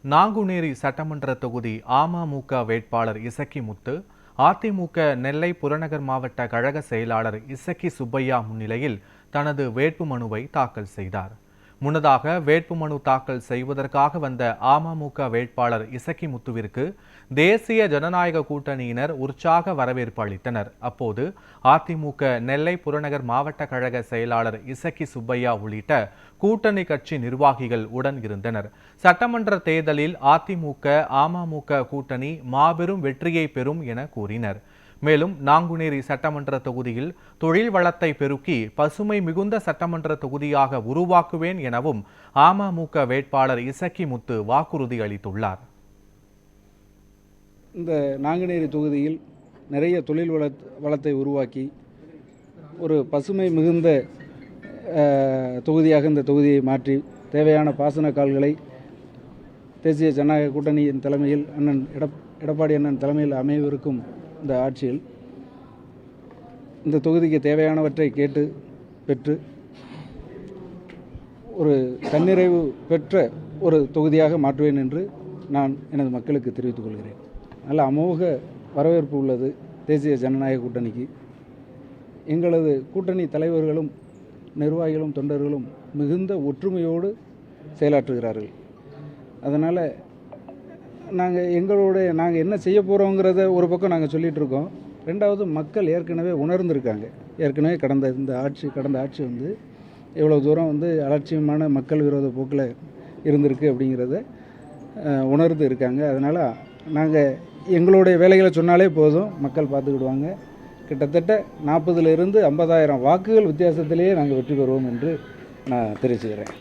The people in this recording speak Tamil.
நாங்குநேரி சட்டமன்ற தொகுதி அமமுக வேட்பாளர் இசக்கி முத்து, அதிமுக நெல்லை புறநகர் மாவட்ட கழக செயலாளர் இசக்கி சுப்பையா முன்னிலையில் தனது வேட்புமனுவை தாக்கல் செய்தார். முன்னதாக வேட்புமனு தாக்கல் செய்வதற்காக வந்த அமமுக வேட்பாளர் இசக்கி முத்துவிற்கு தேசிய ஜனநாயக கூட்டணியினர் உற்சாக வரவேற்பு அளித்தனர். அப்போது அதிமுக நெல்லை புறநகர் மாவட்ட கழக செயலாளர் இசக்கி சுப்பையா உள்ளிட்ட கூட்டணி கட்சி நிர்வாகிகள் உடன் இருந்தனர். சட்டமன்ற தேர்தலில் அதிமுக அமமுக கூட்டணி மாபெரும் வெற்றியை பெறும் என கூறினர். மேலும் நாங்குநேரி சட்டமன்ற தொகுதியில் தொழில் வளத்தை பெருக்கி பசுமை மிகுந்த சட்டமன்ற தொகுதியாக உருவாக்குவேன் எனவும் அமமுக வேட்பாளர் இசக்கி முத்து வாக்குறுதி அளித்துள்ளார். இந்த நாங்குநேரி தொகுதியில் நிறைய தொழில் வளத்தை உருவாக்கி ஒரு பசுமை மிகுந்த தொகுதியாக இந்த தொகுதியை மாற்றி தேவையான பாசன கால்களை தேசிய ஜனநாயக கூட்டணியின் தலைமையில் எடப்பாடி அண்ணன் தலைமையில் அமையவிருக்கும் இந்த ஆட்சியில் இந்த தொகுதிக்கு தேவையானவற்றை கேட்டு பெற்று ஒரு தன்னிறைவு பெற்ற ஒரு தொகுதியாக மாற்றுவேன் என்று நான் எனது மக்களுக்கு தெரிவித்துக் கொள்கிறேன். நல்ல அமோக வரவேற்பு உள்ளது தேசிய ஜனநாயக கூட்டணிக்கு. எங்களது கூட்டணி தலைவர்களும் நிர்வாகிகளும் தொண்டர்களும் மிகுந்த ஒற்றுமையோடு செயலாற்றுகிறார்கள். அதனால் நாங்கள் என்ன செய்ய போகிறோங்கிறத ஒரு பக்கம் நாங்கள் சொல்லிகிட்டு இருக்கோம். ரெண்டாவது, மக்கள் ஏற்கனவே உணர்ந்திருக்காங்க. ஏற்கனவே கடந்த ஆட்சி வந்து எவ்வளோ தூரம் வந்து அலட்சியமான மக்கள் விரோத போக்கில் இருந்திருக்கு அப்படிங்கிறத உணர்ந்து இருக்காங்க. அதனால் நாங்கள் எங்களுடைய வேலைகளை சொன்னாலே போதும், மக்கள் பார்த்துக்கிடுவாங்க. கிட்டத்தட்ட 40,000 to 50,000 வாக்குகள் வித்தியாசத்திலேயே நாங்கள் வெற்றி பெறுவோம் என்று நான் தெரிவிச்சுக்கிறேன்.